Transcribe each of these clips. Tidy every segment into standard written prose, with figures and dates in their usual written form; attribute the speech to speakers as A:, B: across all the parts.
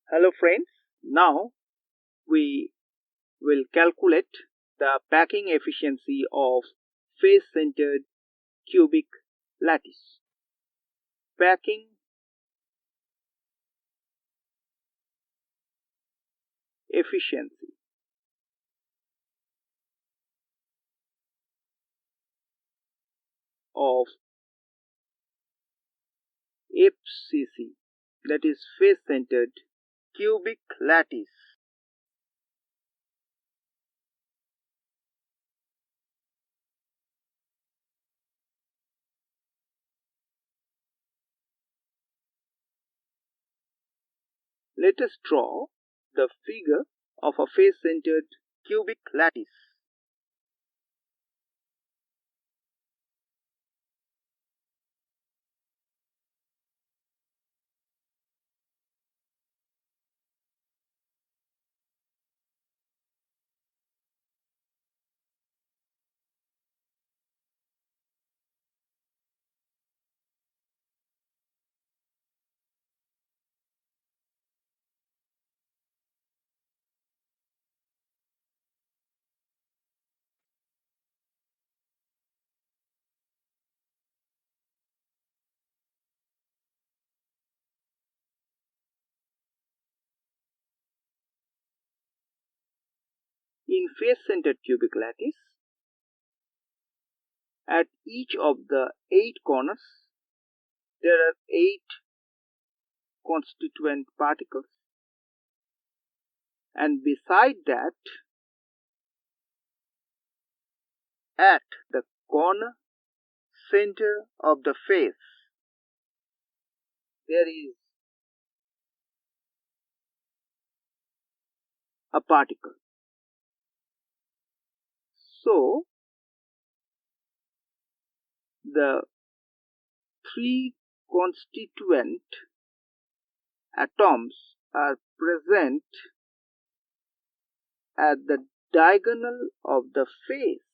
A: Hello friends, now we will calculate the packing efficiency of face-centered cubic lattice. Packing efficiency of FCC, that is face-centered cubic lattice. Let us draw the figure of a face-centered cubic lattice. In face-centered cubic lattice, at each of the 8 corners, there are 8 constituent particles, and beside that, at the corner center of the face, there is a particle. So the 3 constituent atoms are present at the diagonal of the face.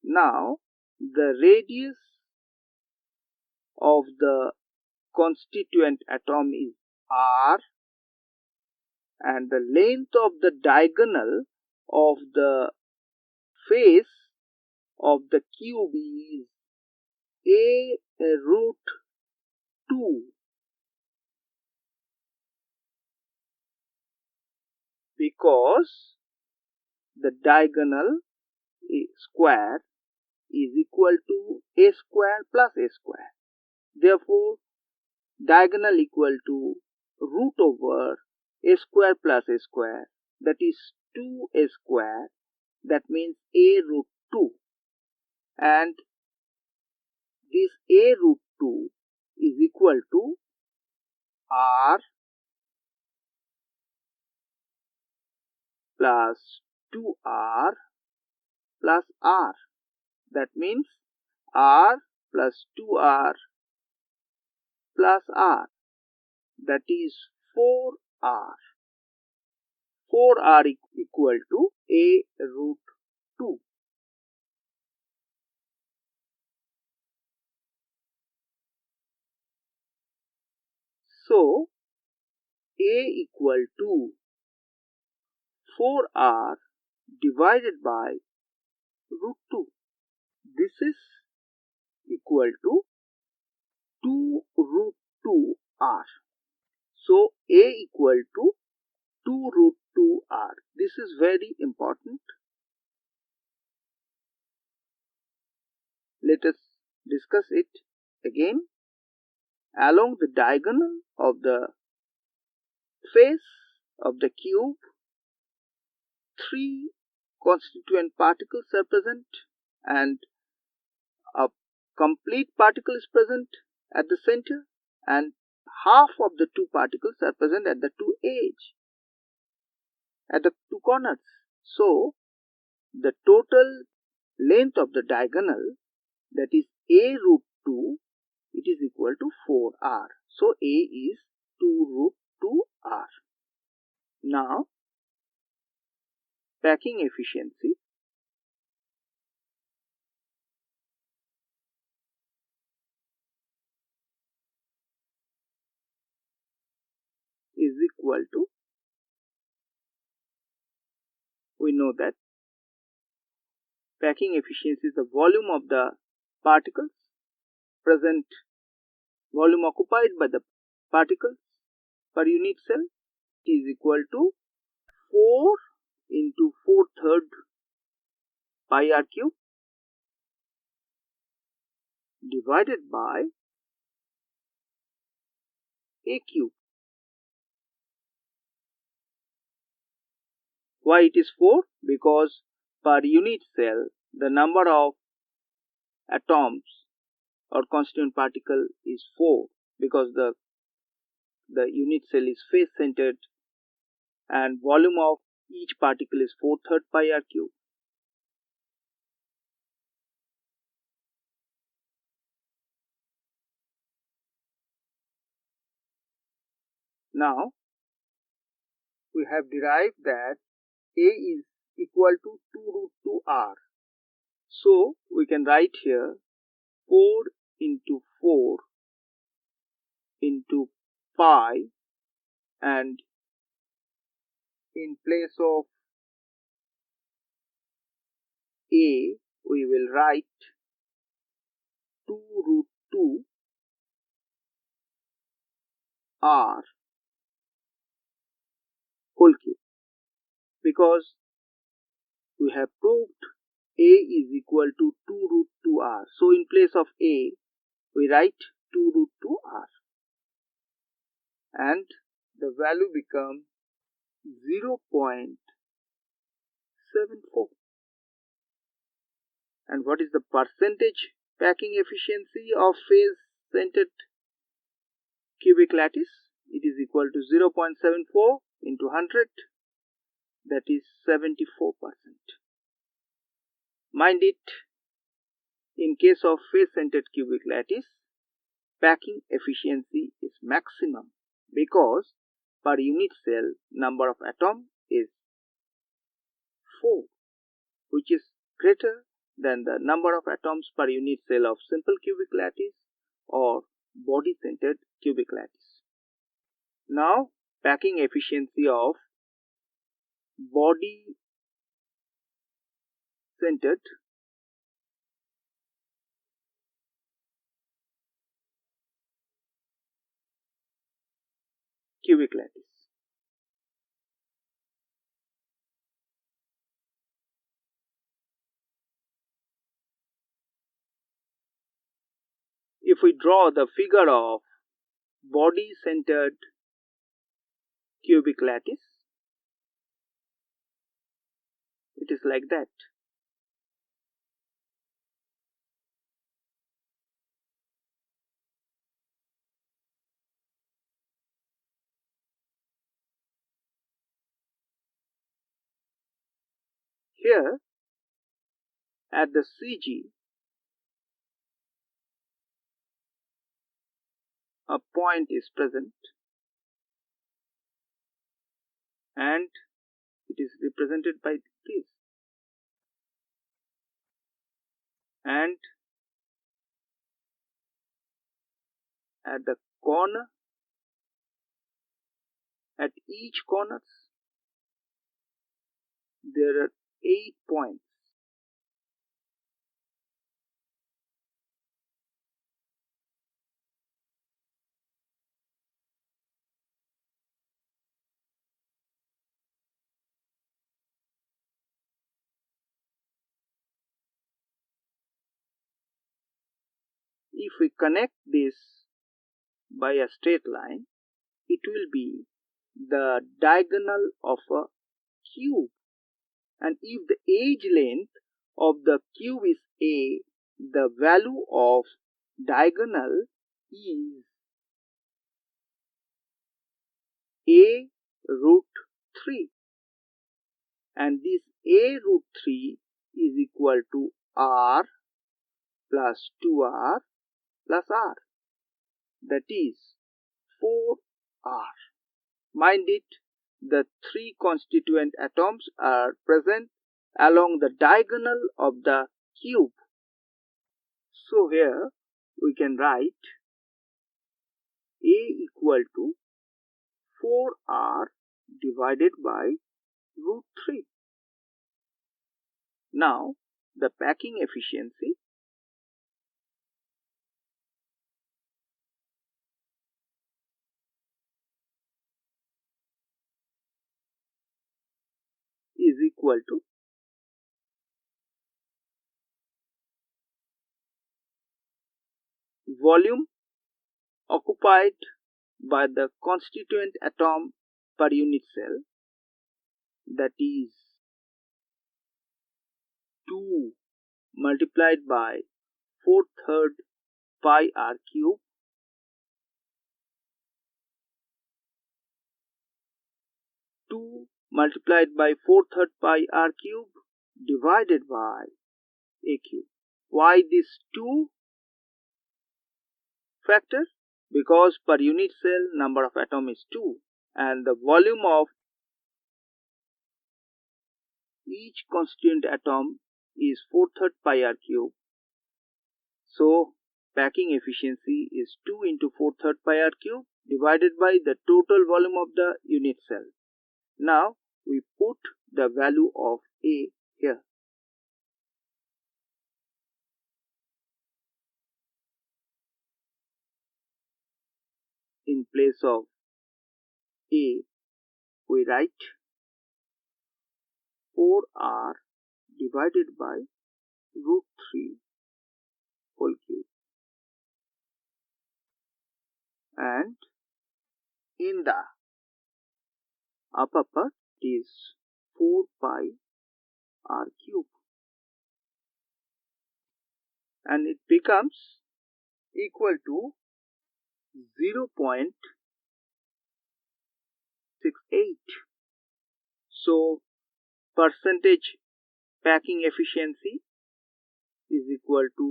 A: Now the radius of the constituent atom is r, and the length of the diagonal of the face of the cube is a root 2, because the diagonal square is equal to a square plus a square. Therefore, diagonal equal to root over a square plus a square, that is 2a square, that means a root 2, and this a root 2 is equal to r plus 2r plus r. That means r plus 2r plus r, that is 4r. 4r equal to a root 2. So a equal to 4r divided by root 2. This is equal to 2 root 2r. So a equal to 2 root 2r. This is very important. Let us discuss it again. Along the diagonal of the face of the cube, 3 constituent particles are present, and a complete particle is present at the center, and half of the 2 particles are present at the 2 edge, at the 2 corners. So the total length of the diagonal, that is a root 2, it is equal to 4r. So a is 2 root 2r. Now packing efficiency equal to, we know that packing efficiency is the volume of the particles present, volume occupied by the particles per unit cell is equal to 4 into 4/3 pi r cube divided by a cube. Why it is 4? Because per unit cell the number of atoms or constituent particle is 4, because the unit cell is face centered and volume of each particle is 4/3 pi r cube. Now we have derived that A is equal to 2√2r. So we can write here 4 into 4 into pi, and in place of A we will write 2√2 r whole cube, because we have proved A is equal to 2√2r. So in place of A we write 2√2r, and the value becomes 0.74. And what is the percentage packing efficiency of face-centered cubic lattice? It is equal to 0.74 into 100, that is 74%. Mind it, in case of face-centered cubic lattice, packing efficiency is maximum because per unit cell number of atoms is 4, which is greater than the number of atoms per unit cell of simple cubic lattice or body-centered cubic lattice. Now, packing efficiency of body-centered cubic lattice. If we draw the figure of body-centered cubic lattice, it is like that. Here, at the CG, a point is present and it is represented by this. And at the corner, at each corners, there are 8 points. If we connect this by a straight line, it will be the diagonal of a cube. And if the edge length of the cube is a, the value of diagonal is a√3, and this a√3 is equal to r plus 2r plus r, that is 4r. Mind it, the 3 constituent atoms are present along the diagonal of the cube. So here we can write A equal to 4r divided by root 3. Now the packing efficiency is equal to volume occupied by the constituent atom per unit cell, that is 2 multiplied by 4/3 pi r cube, multiplied by 4/3 pi r cube divided by a cube. Why this 2 factor? Because per unit cell number of atom is 2 and the volume of each constituent atom is 4/3 pi r cube. So packing efficiency is 2 into 4/3 pi r cube divided by the total volume of the unit cell. Now we put the value of A here. In place of A, we write 4r divided by root 3 whole cube, and in the upper part is 4 pi r cube, and it becomes equal to 0.68. So percentage packing efficiency is equal to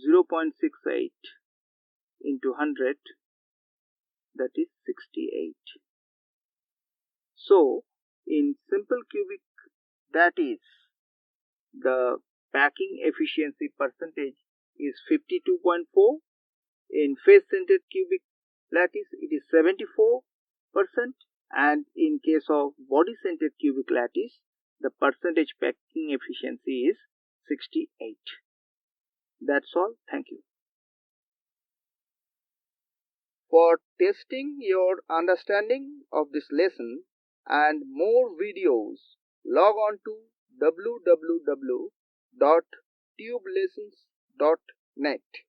A: 0.68 into 100, that is 68. So in simple cubic, that is the packing efficiency percentage is 52.4. In face centered cubic lattice it is 74%, and in case of body centered cubic lattice the percentage packing efficiency is 68. That's all. Thank you. For testing your understanding of this lesson and more videos, log on to www.tubelessons.net.